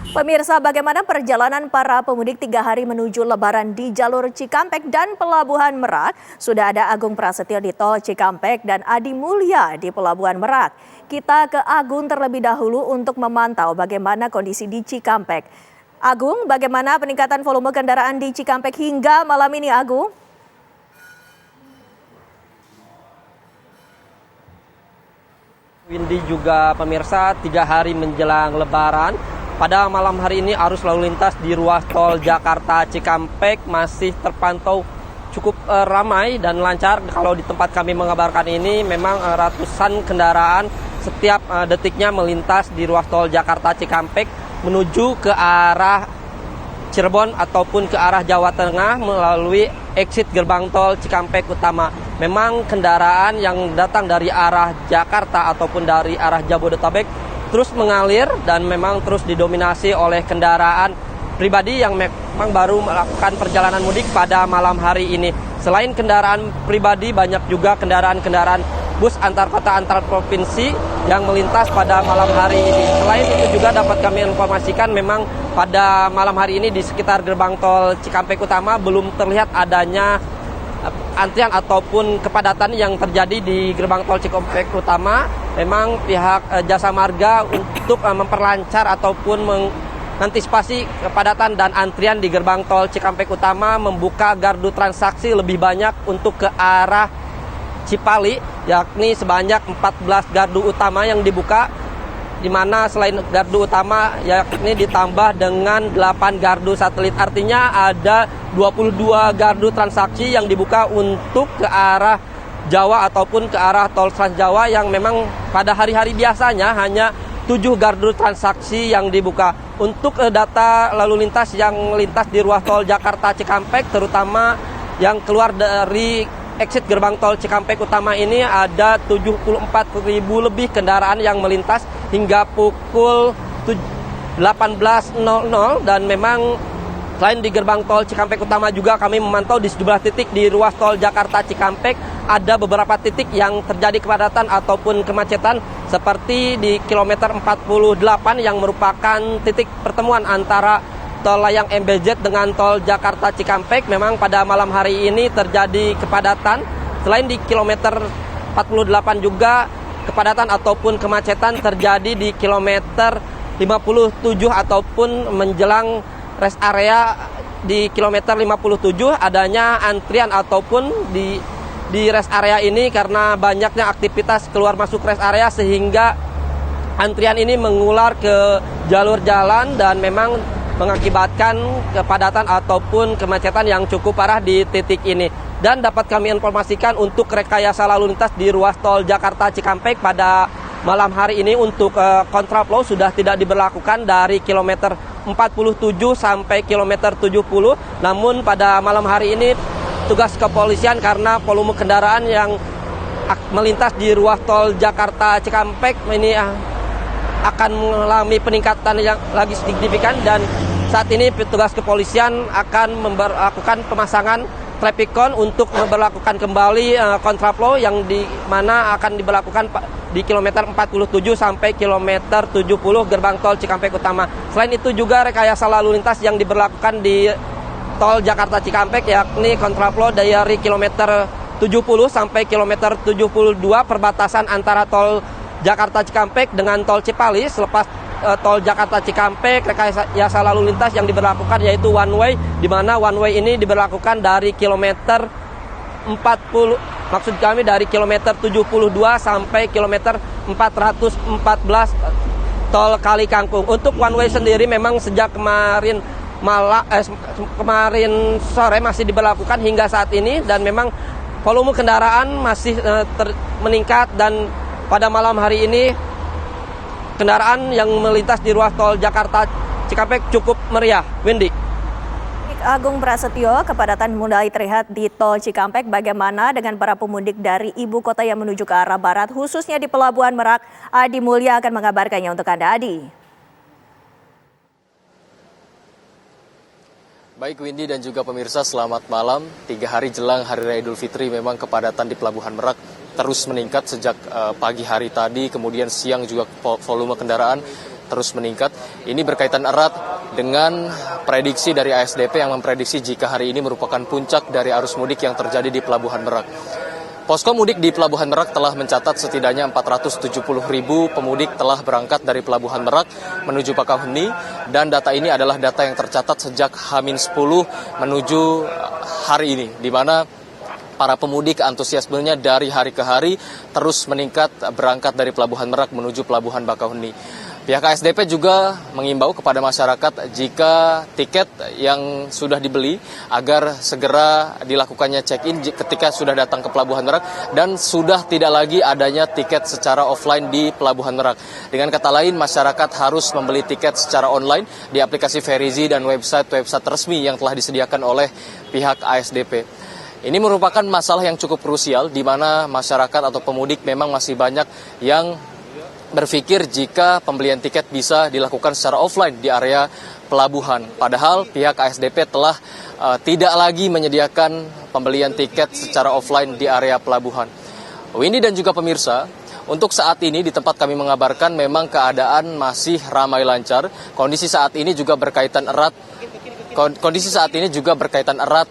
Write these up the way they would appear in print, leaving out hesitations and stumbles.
Pemirsa, bagaimana perjalanan para pemudik 3 hari menuju Lebaran di jalur Cikampek dan Pelabuhan Merak? Sudah ada Agung Prasetyo di Tol Cikampek dan Adi Mulya di Pelabuhan Merak. Kita ke Agung terlebih dahulu untuk memantau bagaimana kondisi di Cikampek. Agung, bagaimana peningkatan volume kendaraan di Cikampek hingga malam ini, Agung? Windy juga pemirsa, 3 hari menjelang Lebaran. Pada malam hari ini arus lalu lintas di ruas tol Jakarta Cikampek masih terpantau cukup ramai dan lancar. Kalau di tempat kami mengabarkan ini memang ratusan kendaraan setiap detiknya melintas di ruas tol Jakarta Cikampek menuju ke arah Cirebon ataupun ke arah Jawa Tengah melalui exit gerbang tol Cikampek Utama. Memang kendaraan yang datang dari arah Jakarta ataupun dari arah Jabodetabek terus mengalir dan memang terus didominasi oleh kendaraan pribadi yang memang baru melakukan perjalanan mudik pada malam hari ini. Selain kendaraan pribadi, banyak juga kendaraan-kendaraan bus antar kota antar provinsi yang melintas pada malam hari ini. Selain itu juga dapat kami informasikan memang pada malam hari ini di sekitar gerbang tol Cikampek Utama belum terlihat adanya antrian ataupun kepadatan yang terjadi di gerbang tol Cikampek Utama. Memang pihak Jasa Marga untuk memperlancar ataupun mengantisipasi kepadatan dan antrian di gerbang tol Cikampek Utama membuka gardu transaksi lebih banyak untuk ke arah Cipali, yakni sebanyak 14 gardu utama yang dibuka, di mana selain gardu utama yakni ditambah dengan 8 gardu satelit. Artinya ada 22 gardu transaksi yang dibuka untuk ke arah Jawa ataupun ke arah tol Trans Jawa yang memang pada hari-hari biasanya hanya 7 gardu transaksi yang dibuka. Untuk data lalu lintas yang melintas di ruas tol Jakarta Cikampek, terutama yang keluar dari exit gerbang tol Cikampek Utama ini ada 74.000 lebih kendaraan yang melintas hingga pukul 18.00 dan memang selain di gerbang tol Cikampek Utama juga kami memantau di sejumlah titik di ruas tol Jakarta Cikampek ada beberapa titik yang terjadi kepadatan ataupun kemacetan seperti di kilometer 48 yang merupakan titik pertemuan antara tol layang MBZ dengan tol Jakarta Cikampek. Memang pada malam hari ini terjadi kepadatan. Selain di kilometer 48 juga kepadatan ataupun kemacetan terjadi di kilometer 57 ataupun menjelang rest area di kilometer 57 adanya antrian ataupun di rest area ini karena banyaknya aktivitas keluar masuk rest area sehingga antrian ini mengular ke jalur jalan dan memang mengakibatkan kepadatan ataupun kemacetan yang cukup parah di titik ini. Dan dapat kami informasikan untuk rekayasa lalu lintas di ruas tol Jakarta Cikampek pada malam hari ini untuk kontraflow sudah tidak diberlakukan dari kilometer 47 sampai kilometer 70. Namun pada malam hari ini tugas kepolisian karena volume kendaraan yang melintas di ruas tol Jakarta Cikampek ini akan mengalami peningkatan yang lagi signifikan dan saat ini petugas kepolisian akan melakukan pemasangan traffic cone untuk memperlakukan kembali kontraflow yang di mana akan diberlakukan di kilometer 47 sampai kilometer 70 gerbang tol Cikampek Utama. Selain itu juga rekayasa lalu lintas yang diberlakukan di tol Jakarta Cikampek yakni kontraflow dari kilometer 70 sampai kilometer 72 perbatasan antara tol Jakarta Cikampek dengan tol Cipali. Selepas tol Jakarta Cikampek, rekayasa lalu lintas yang diberlakukan yaitu one way, di mana one way ini diberlakukan dari kilometer 40, maksud kami dari kilometer 72 sampai kilometer 414 tol Kali Kangkung. Untuk one way sendiri memang sejak kemarin sore masih diberlakukan hingga saat ini dan memang volume kendaraan masih meningkat dan pada malam hari ini kendaraan yang melintas di ruas tol Jakarta Cikampek cukup meriah. Windy. Agung Prasetyo, kepadatan mulai terlihat di tol Cikampek. Bagaimana dengan para pemudik dari ibu kota yang menuju ke arah barat, khususnya di Pelabuhan Merak? Adi Mulya akan mengabarkannya untuk Anda, Adi. Baik Windy dan juga pemirsa, selamat malam. 3 hari jelang Hari Raya Idul Fitri memang kepadatan di Pelabuhan Merak terus meningkat sejak pagi hari tadi, kemudian siang juga volume kendaraan terus meningkat. Ini berkaitan erat dengan prediksi dari ASDP yang memprediksi jika hari ini merupakan puncak dari arus mudik yang terjadi di Pelabuhan Merak. Posko mudik di Pelabuhan Merak telah mencatat setidaknya 470.000 pemudik telah berangkat dari Pelabuhan Merak menuju Bakauheni, dan data ini adalah data yang tercatat sejak H-10 menuju hari ini, di mana para pemudik antusiasmenya dari hari ke hari terus meningkat berangkat dari Pelabuhan Merak menuju Pelabuhan Bakauheni. Pihak ASDP juga mengimbau kepada masyarakat jika tiket yang sudah dibeli agar segera dilakukannya check-in ketika sudah datang ke Pelabuhan Merak dan sudah tidak lagi adanya tiket secara offline di Pelabuhan Merak. Dengan kata lain, masyarakat harus membeli tiket secara online di aplikasi Verizi dan website-website resmi yang telah disediakan oleh pihak ASDP. Ini merupakan masalah yang cukup krusial di mana masyarakat atau pemudik memang masih banyak yang berpikir jika pembelian tiket bisa dilakukan secara offline di area pelabuhan. Padahal pihak ASDP telah tidak lagi menyediakan pembelian tiket secara offline di area pelabuhan. Windy dan juga pemirsa, untuk saat ini di tempat kami mengabarkan memang keadaan masih ramai lancar. Kondisi saat ini juga berkaitan erat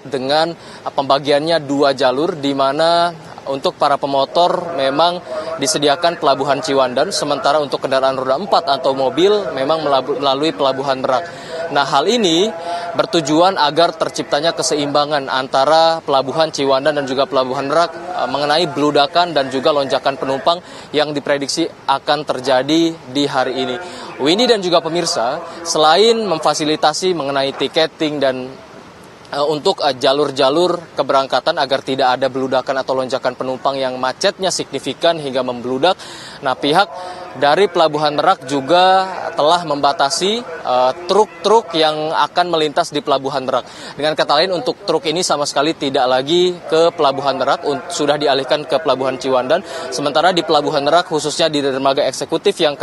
dengan pembagiannya 2 jalur, di mana untuk para pemotor memang disediakan Pelabuhan Ciwandan, sementara untuk kendaraan roda 4 atau mobil memang melalui Pelabuhan Merak. Nah, hal ini bertujuan agar terciptanya keseimbangan antara Pelabuhan Ciwandan dan juga Pelabuhan Merak mengenai beludakan dan juga lonjakan penumpang yang diprediksi akan terjadi di hari ini. Windy dan juga pemirsa, selain memfasilitasi mengenai tiketing dan untuk jalur-jalur keberangkatan agar tidak ada beludakan atau lonjakan penumpang yang macetnya signifikan hingga membludak. Nah, pihak dari Pelabuhan Merak juga telah membatasi truk-truk yang akan melintas di Pelabuhan Merak. Dengan kata lain, untuk truk ini sama sekali tidak lagi ke Pelabuhan Merak, sudah dialihkan ke Pelabuhan Ciwandan. Sementara di Pelabuhan Merak, khususnya di dermaga eksekutif yang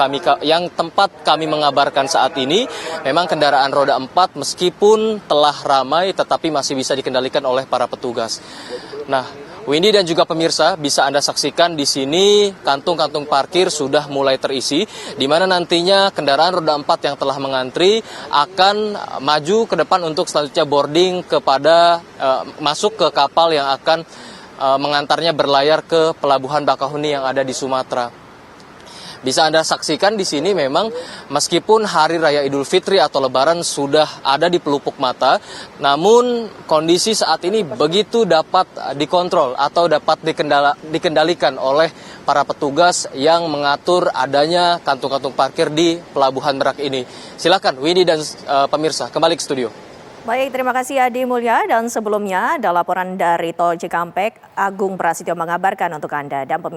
tempat kami mengabarkan saat ini, memang kendaraan roda 4 meskipun telah ramai tetapi masih bisa dikendalikan oleh para petugas. Nah, Windy dan juga pemirsa, bisa Anda saksikan di sini kantung-kantung parkir sudah mulai terisi, di mana nantinya kendaraan roda 4 yang telah mengantri akan maju ke depan untuk selanjutnya boarding kepada masuk ke kapal yang akan mengantarnya berlayar ke Pelabuhan Bakauheni yang ada di Sumatera. Bisa Anda saksikan di sini memang meskipun Hari Raya Idul Fitri atau Lebaran sudah ada di pelupuk mata, namun kondisi saat ini begitu dapat dikontrol atau dapat dikendalikan oleh para petugas yang mengatur adanya kantung-kantung parkir di Pelabuhan Merak ini. Silakan Windy dan pemirsa kembali ke studio. Baik, terima kasih Adi Mulya. Dan sebelumnya ada laporan dari Tol Cikampek, Agung Prasetyo mengabarkan untuk Anda dan pemirsa.